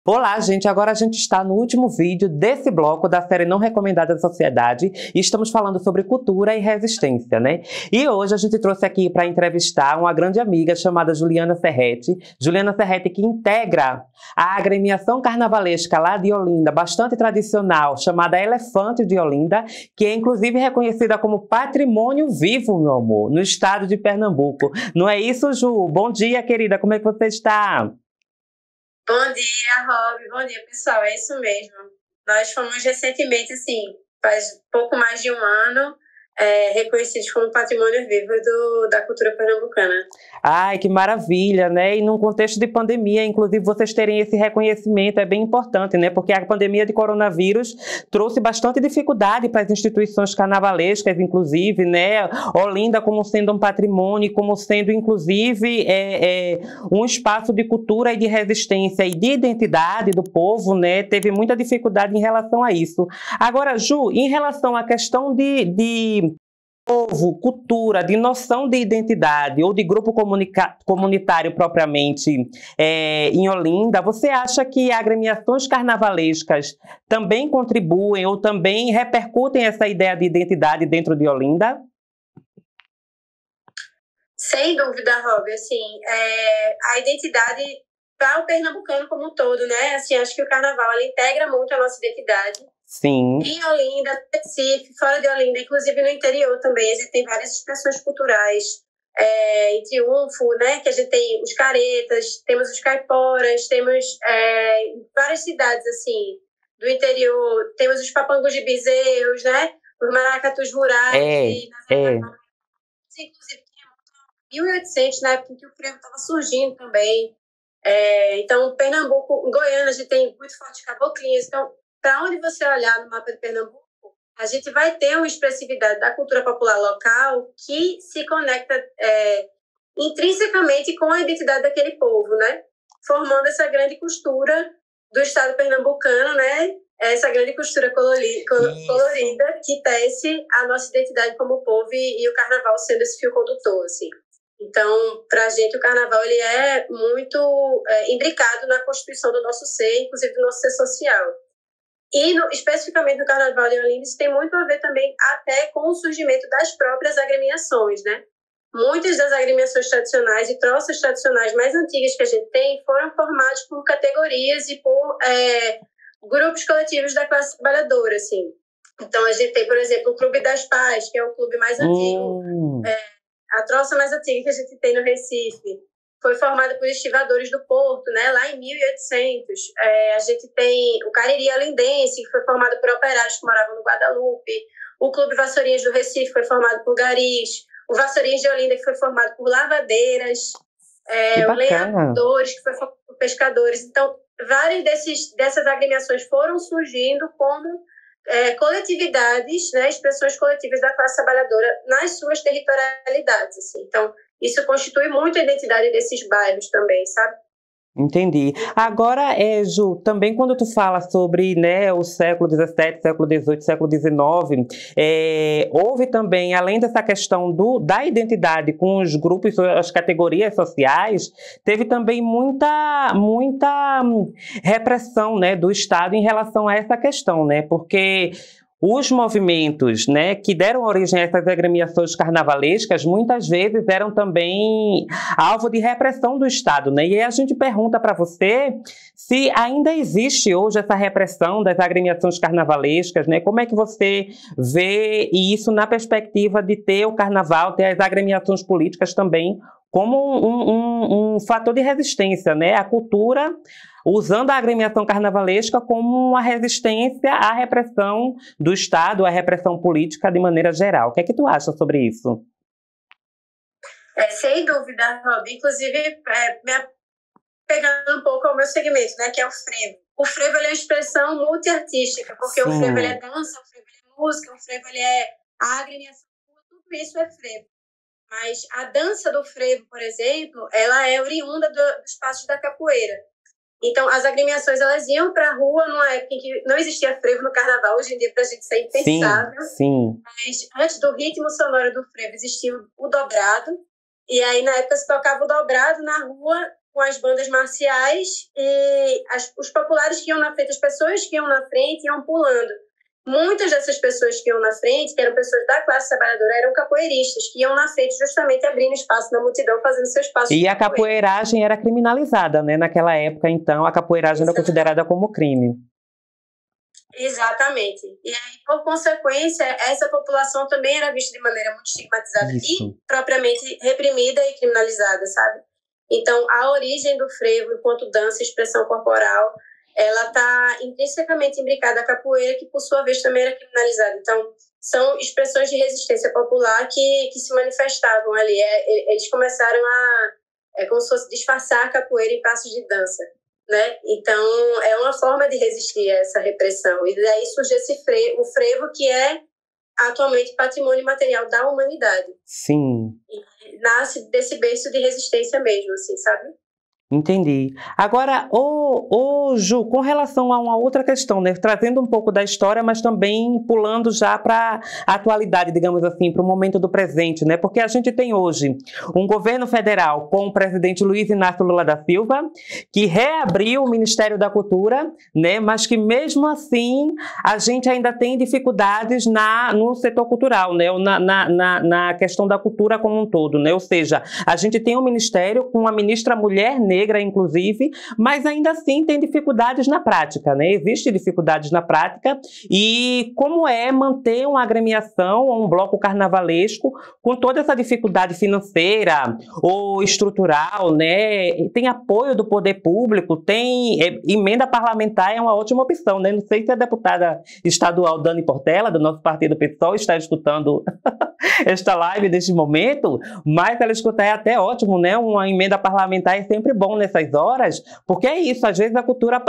Olá, gente! Agora a gente está no último vídeo desse bloco da série Não Recomendada da Sociedade e estamos falando sobre cultura e resistência, né? E hoje a gente trouxe aqui para entrevistar uma grande amiga chamada Juliana Serretti. Juliana Serretti, que integra a agremiação carnavalesca lá de Olinda, bastante tradicional, chamada Elefante de Olinda, que é inclusive reconhecida como patrimônio vivo, meu amor, no estado de Pernambuco. Não é isso, Ju? Bom dia, querida! Como é que você está? Bom dia, Rob. Bom dia, pessoal. É isso mesmo. Nós fomos recentemente, assim, faz pouco mais de um ano, reconhecidos como patrimônio vivo da cultura pernambucana. Ai, que maravilha, né? E num contexto de pandemia, inclusive, vocês terem esse reconhecimento é bem importante, né? Porque a pandemia de coronavírus trouxe bastante dificuldade para as instituições carnavalescas, inclusive, né? Olinda como sendo um patrimônio, como sendo, inclusive, um espaço de cultura e de resistência e de identidade do povo, né? Teve muita dificuldade em relação a isso. Agora, Ju, em relação à questão de povo, cultura, de noção de identidade ou de grupo comunitário propriamente em Olinda, você acha que agremiações carnavalescas também contribuem ou também repercutem essa ideia de identidade dentro de Olinda? Sem dúvida, Rob. Assim, a identidade para o pernambucano como um todo, né? Assim, acho que o carnaval ele integra muito a nossa identidade. Sim. Em Olinda, Recife, fora de Olinda, inclusive no interior também, a gente tem várias expressões culturais. Em Triunfo, né, que a gente tem os caretas, temos os caiporas, temos várias cidades assim do interior, temos os papangos de bezerros, né, os maracatus rurais, inclusive tinha 1800, na época em que o frevo estava surgindo também. Então, Pernambuco, em Goiânia, a gente tem muito forte caboclinhos. Então, para onde você olhar no mapa de Pernambuco, a gente vai ter uma expressividade da cultura popular local que se conecta intrinsecamente com a identidade daquele povo, né? Formando essa grande costura do estado pernambucano, né? Essa grande costura colorida que tece a nossa identidade como povo e o carnaval sendo esse fio condutor, assim. Então, para a gente, o carnaval ele é muito imbricado na constituição do nosso ser, inclusive do nosso ser social. E, especificamente no Carnaval de Olinda, isso tem muito a ver também até com o surgimento das próprias agremiações, né? Muitas das agremiações tradicionais e troças tradicionais mais antigas que a gente tem foram formadas por categorias e por grupos coletivos da classe trabalhadora, assim. Então, a gente tem, por exemplo, o Clube das Pais, que é o clube mais antigo, a troça mais antiga que a gente tem no Recife. Foi formada por estivadores do Porto, né, lá em 1800. A gente tem o Cariri Olindense, que foi formado por operários que moravam no Guadalupe. O Clube Vassourinhas do Recife foi formado por garis. O Vassourinhas de Olinda, que foi formado por lavadeiras. O Lenhadores, que foi formado por pescadores. Então, várias dessas agremiações foram surgindo como coletividades, né, expressões coletivas da classe trabalhadora nas suas territorialidades. Assim. Então, isso constitui muito a identidade desses bairros também, sabe? Entendi. Agora, Ju, também quando tu fala sobre, né, o século XVII, século XVIII, século XIX, houve também, além dessa questão da identidade com os grupos, as categorias sociais, teve também muita repressão, né, do Estado em relação a essa questão, né, porque os movimentos, né, que deram origem a essas agremiações carnavalescas, muitas vezes eram também alvo de repressão do Estado, né? E aí a gente pergunta para você se ainda existe hoje essa repressão das agremiações carnavalescas, né? Como é que você vê isso na perspectiva de ter o carnaval, ter as agremiações políticas também como um fator de resistência, né? A cultura usando a agremiação carnavalesca como uma resistência à repressão do Estado, à repressão política de maneira geral. O que é que tu acha sobre isso? Sem dúvida, Rob. Inclusive, pegando um pouco ao meu segmento, né, que é o frevo. O frevo ele é uma expressão multiartística, porque o frevo ele é dança, o frevo ele é música, o frevo ele é a agremiação, tudo isso é frevo. Mas a dança do frevo, por exemplo, ela é oriunda dos passos da capoeira. Então, as agremiações, elas iam para a rua numa época em que não existia frevo no carnaval. Hoje em dia, para a gente, isso é impensável. Sim. Mas antes do ritmo sonoro do frevo, existia o dobrado. E aí, na época, se tocava o dobrado na rua com as bandas marciais e os populares que iam na frente, as pessoas que iam na frente iam pulando. Muitas dessas pessoas que iam na frente, que eram pessoas da classe trabalhadora, eram capoeiristas, que iam na frente justamente abrindo espaço na multidão, fazendo seus passos. E a capoeiragem era criminalizada, né? Naquela época, então, a capoeiragem era considerada como crime. Exatamente. E aí, por consequência, essa população também era vista de maneira muito estigmatizada e propriamente reprimida e criminalizada, sabe? Então, a origem do frevo enquanto dança e expressão corporal, ela está intrinsecamente imbricada à capoeira, que por sua vez também era criminalizada. Então, são expressões de resistência popular que se manifestavam ali. Eles começaram como se fosse disfarçar a capoeira em passos de dança, né? Então, é uma forma de resistir a essa repressão. E daí surge o frevo, que é atualmente patrimônio material da humanidade. Sim. E nasce desse berço de resistência mesmo, assim, sabe? Entendi. Agora, Ju, com relação a uma outra questão, né? Trazendo um pouco da história, mas também pulando já para a atualidade, digamos assim, para o momento do presente, né? Porque a gente tem hoje um governo federal com o presidente Luiz Inácio Lula da Silva, que reabriu o Ministério da Cultura, né? Mas que mesmo assim a gente ainda tem dificuldades no setor cultural, né? Ou na questão da cultura como um todo, né? Ou seja, a gente tem um ministério com uma ministra mulher negra, inclusive, mas ainda assim tem dificuldades na prática, né? Existem dificuldades na prática e como é manter uma agremiação ou um bloco carnavalesco com toda essa dificuldade financeira ou estrutural, né? Tem apoio do poder público, tem emenda parlamentar, é uma ótima opção, né? Não sei se a deputada estadual Dani Portela, do nosso partido PSOL, está escutando esta live neste momento, mas ela escutar é até ótimo, né? Uma emenda parlamentar é sempre bom nessas horas, porque é isso, às vezes a cultura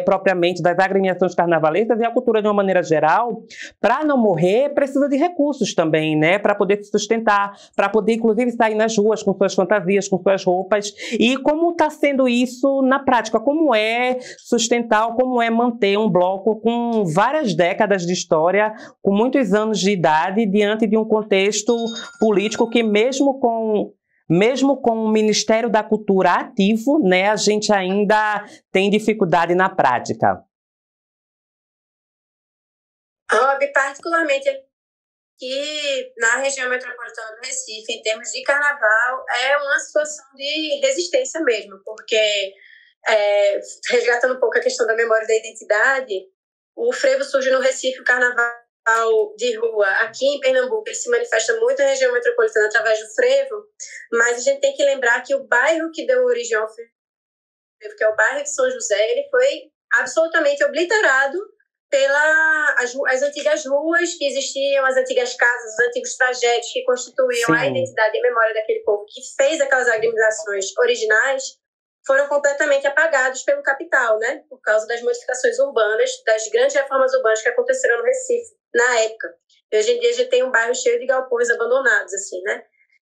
propriamente das agremiações carnavalescas e a cultura de uma maneira geral, para não morrer, precisa de recursos também, né? Para poder se sustentar, para poder inclusive sair nas ruas com suas fantasias, com suas roupas. E como está sendo isso na prática? Como é sustentar, como é manter um bloco com várias décadas de história, com muitos anos de idade, diante de um contexto político que mesmo com o Ministério da Cultura ativo, né, a gente ainda tem dificuldade na prática? Particularmente aqui na região metropolitana do Recife, em termos de carnaval, é uma situação de resistência mesmo, porque, resgatando um pouco a questão da memória da identidade, o frevo surge no Recife, o carnaval de rua aqui em Pernambuco, ele se manifesta muito na região metropolitana através do frevo, mas a gente tem que lembrar que o bairro que deu origem ao frevo, que é o bairro de São José, ele foi absolutamente obliterado pelas antigas ruas que existiam, as antigas casas, os antigos trajetos que constituíam a identidade e a memória daquele povo que fez aquelas agremiações originais, foram completamente apagados pelo capital, né? Por causa das modificações urbanas, das grandes reformas urbanas que aconteceram no Recife na época. E hoje em dia a gente tem um bairro cheio de galpões abandonados, assim, né?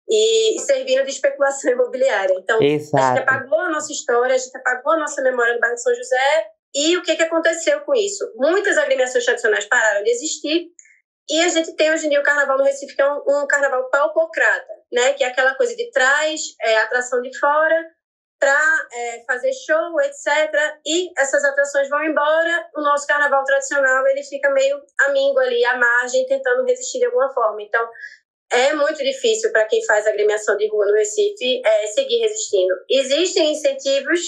E servindo de especulação imobiliária. Então, exato, a gente apagou a nossa história, a gente apagou a nossa memória do bairro de São José. E o que aconteceu com isso? Muitas agremiações tradicionais pararam de existir e a gente tem hoje em dia o carnaval no Recife, que é um carnaval palpocrata, né? Que é aquela coisa de trás, atração de fora, para fazer show, etc. E essas atrações vão embora, o nosso carnaval tradicional ele fica meio amigo ali, à margem, tentando resistir de alguma forma. Então, é muito difícil para quem faz agremiação de rua no Recife seguir resistindo. Existem incentivos,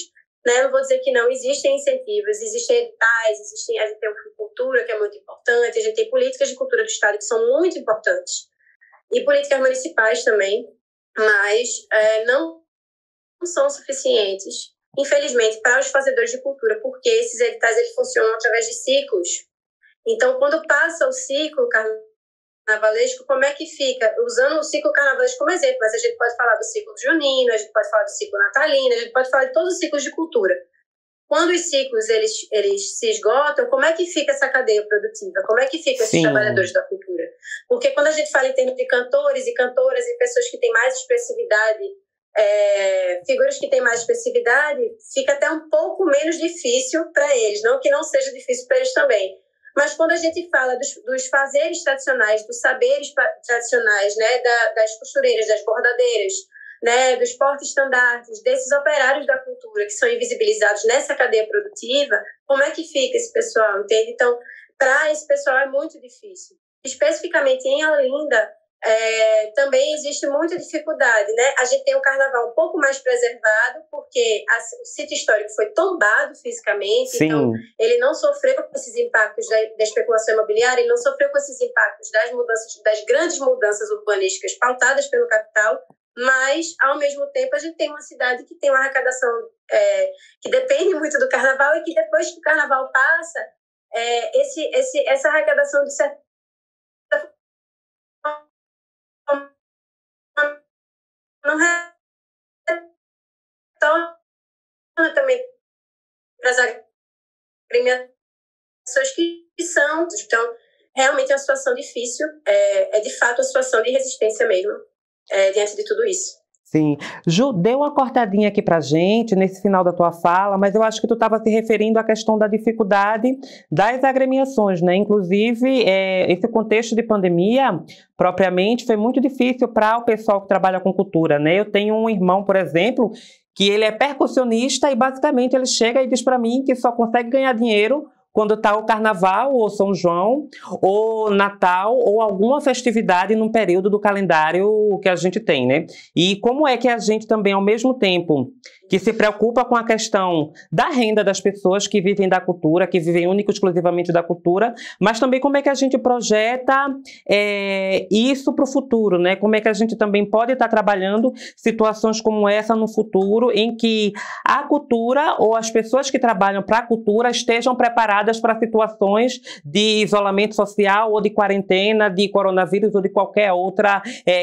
né? Não vou dizer que não, existem incentivos, existem editais, a gente tem uma cultura que é muito importante, a gente tem políticas de cultura do Estado que são muito importantes, e políticas municipais também, mas não são suficientes, infelizmente, para os fazedores de cultura, porque esses editais eles funcionam através de ciclos. Então, quando passa o ciclo carnavalesco, como é que fica? Usando o ciclo carnavalesco como exemplo, mas a gente pode falar do ciclo junino, a gente pode falar do ciclo natalino, a gente pode falar de todos os ciclos de cultura. Quando os ciclos eles se esgotam, como é que fica essa cadeia produtiva? Como é que ficam esses trabalhadores da cultura? Porque quando a gente fala em termos de cantores e cantoras e pessoas que têm mais expressividade, figuras que têm mais expressividade, fica até um pouco menos difícil para eles, não que não seja difícil para eles também. Mas quando a gente fala dos fazeres tradicionais, dos saberes tradicionais, né, das costureiras, das bordadeiras, né, dos porta-estandartes, desses operários da cultura que são invisibilizados nessa cadeia produtiva, como é que fica esse pessoal, entende? Então, para esse pessoal é muito difícil. Especificamente em Olinda, também existe muita dificuldade, né? A gente tem um carnaval um pouco mais preservado, porque o sítio histórico foi tombado fisicamente, Sim. então ele não sofreu com esses impactos da especulação imobiliária, ele não sofreu com esses impactos das grandes mudanças urbanísticas pautadas pelo capital, mas, ao mesmo tempo, a gente tem uma cidade que tem uma arrecadação que depende muito do carnaval e que depois que o carnaval passa, essa arrecadação de certa não retorna também para as agremiações que são. Então, realmente é uma situação difícil, é de fato uma situação de resistência mesmo, diante de tudo isso. Sim. Ju, deu uma cortadinha aqui pra gente nesse final da tua fala, mas eu acho que tu estava se referindo à questão da dificuldade das agremiações, né? Inclusive, esse contexto de pandemia, propriamente, foi muito difícil para o pessoal que trabalha com cultura, né? Eu tenho um irmão, por exemplo, que ele é percussionista e basicamente ele chega e diz para mim que só consegue ganhar dinheiro quando está o Carnaval, ou São João, ou Natal, ou alguma festividade num período do calendário que a gente tem, né? E como é que a gente também, ao mesmo tempo que se preocupa com a questão da renda das pessoas que vivem da cultura, que vivem única e exclusivamente da cultura, mas também como é que a gente projeta isso para o futuro, né? Como é que a gente também pode estar trabalhando situações como essa no futuro, em que a cultura ou as pessoas que trabalham para a cultura estejam preparadas para situações de isolamento social ou de quarentena, de coronavírus ou de qualquer outra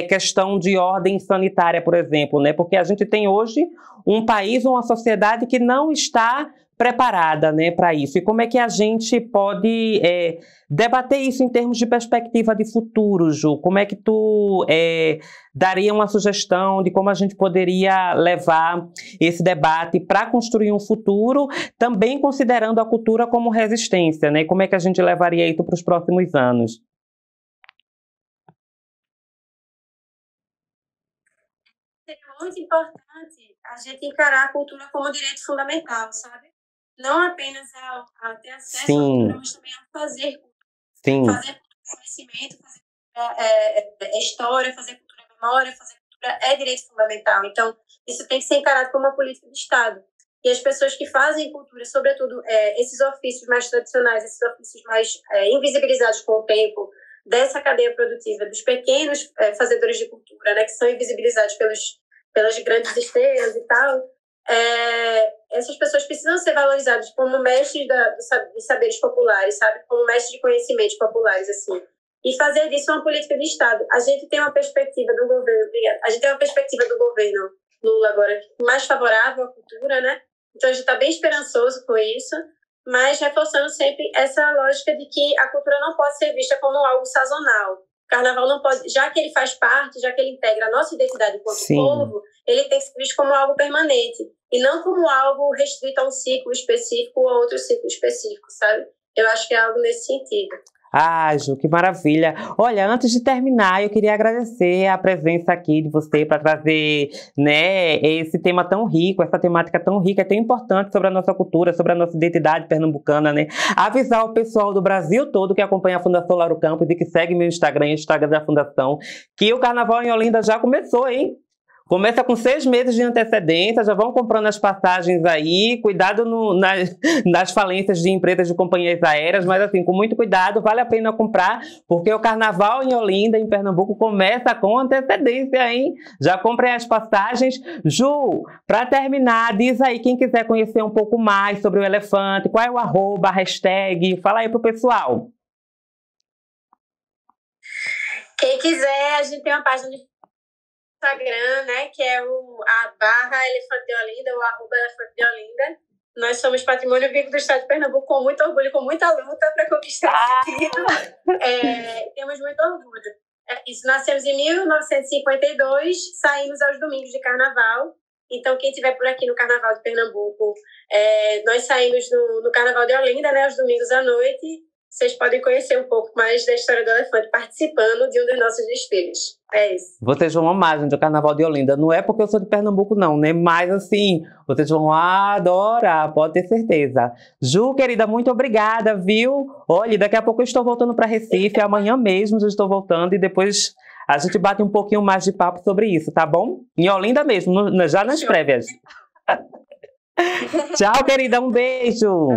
questão de ordem sanitária, por exemplo, né? Porque a gente tem hoje um país, uma sociedade que não está preparada, né, para isso. E como é que a gente pode debater isso em termos de perspectiva de futuro, Ju? Como é que tu daria uma sugestão de como a gente poderia levar esse debate para construir um futuro, também considerando a cultura como resistência, né? Como é que a gente levaria isso para os próximos anos? Seria muito importante a gente encarar a cultura como direito fundamental, sabe? Não apenas a ter acesso à cultura, mas também a fazer cultura. Sim. Fazer conhecimento, fazer história, fazer cultura memória, fazer cultura é direito fundamental. Então, isso tem que ser encarado como uma política de Estado. E as pessoas que fazem cultura, sobretudo esses ofícios mais tradicionais, esses ofícios mais invisibilizados com o tempo, dessa cadeia produtiva, dos pequenos fazedores de cultura, né, que são invisibilizados pelas grandes esteiras e tal, essas pessoas precisam ser valorizadas como mestres de saberes populares, sabe? Como mestres de conhecimentos populares, assim. E fazer disso uma política de Estado. A gente tem uma perspectiva do governo, a gente tem uma perspectiva do governo Lula agora mais favorável à cultura, né? Então a gente está bem esperançoso com isso, mas reforçando sempre essa lógica de que a cultura não pode ser vista como algo sazonal. O carnaval não pode, já que ele faz parte, já que ele integra a nossa identidade enquanto povo, ele tem que ser visto como algo permanente e não como algo restrito a um ciclo específico ou a outro ciclo específico, sabe? Eu acho que é algo nesse sentido. Ah, Ju, que maravilha. Olha, antes de terminar, eu queria agradecer a presença aqui de você para trazer, né, esse tema tão rico, essa temática tão rica, tão importante sobre a nossa cultura, sobre a nossa identidade pernambucana, né? Avisar o pessoal do Brasil todo que acompanha a Fundação Lauro Campos e que segue meu Instagram, Instagram da Fundação, que o Carnaval em Olinda já começou, hein? Começa com 6 meses de antecedência, já vão comprando as passagens aí, cuidado nas falências de empresas de companhias aéreas, mas assim, com muito cuidado, vale a pena comprar, porque o Carnaval em Olinda, em Pernambuco, começa com antecedência, hein? Já comprem as passagens. Ju, para terminar, diz aí quem quiser conhecer um pouco mais sobre o elefante, qual é o @, a hashtag, fala aí pro pessoal. Quem quiser, a gente tem uma página de Instagram, né, que é a @Elefante de Olinda, o @Elefante de Olinda. Nós somos patrimônio vivo do Estado de Pernambuco, com muito orgulho, com muita luta para conquistar esse título. Temos muito orgulho. Isso, nascemos em 1952, saímos aos domingos de carnaval. Então, quem estiver por aqui no Carnaval de Pernambuco, nós saímos no Carnaval de Olinda, né, aos domingos à noite. vocês podem conhecer um pouco mais da história do elefante participando de um dos nossos desfiles. É isso. Vocês vão amar, gente, o Carnaval de Olinda. Não é porque eu sou de Pernambuco, não, né? Mas, assim, vocês vão adorar, pode ter certeza. Ju, querida, muito obrigada, viu? Olha, daqui a pouco eu estou voltando para Recife, amanhã mesmo eu estou voltando e depois a gente bate um pouquinho mais de papo sobre isso, tá bom? Em Olinda mesmo, já nas prévias. Tchau, querida, um beijo.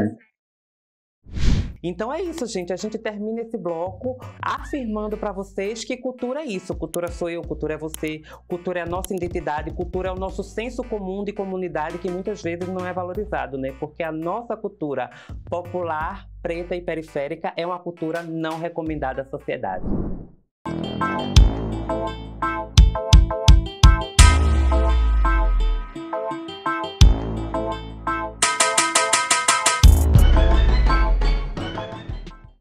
Então é isso, gente. A gente termina esse bloco afirmando para vocês que cultura é isso. Cultura sou eu, cultura é você, cultura é a nossa identidade, cultura é o nosso senso comum de comunidade que muitas vezes não é valorizado, né? Porque a nossa cultura popular, preta e periférica é uma cultura não recomendada à sociedade.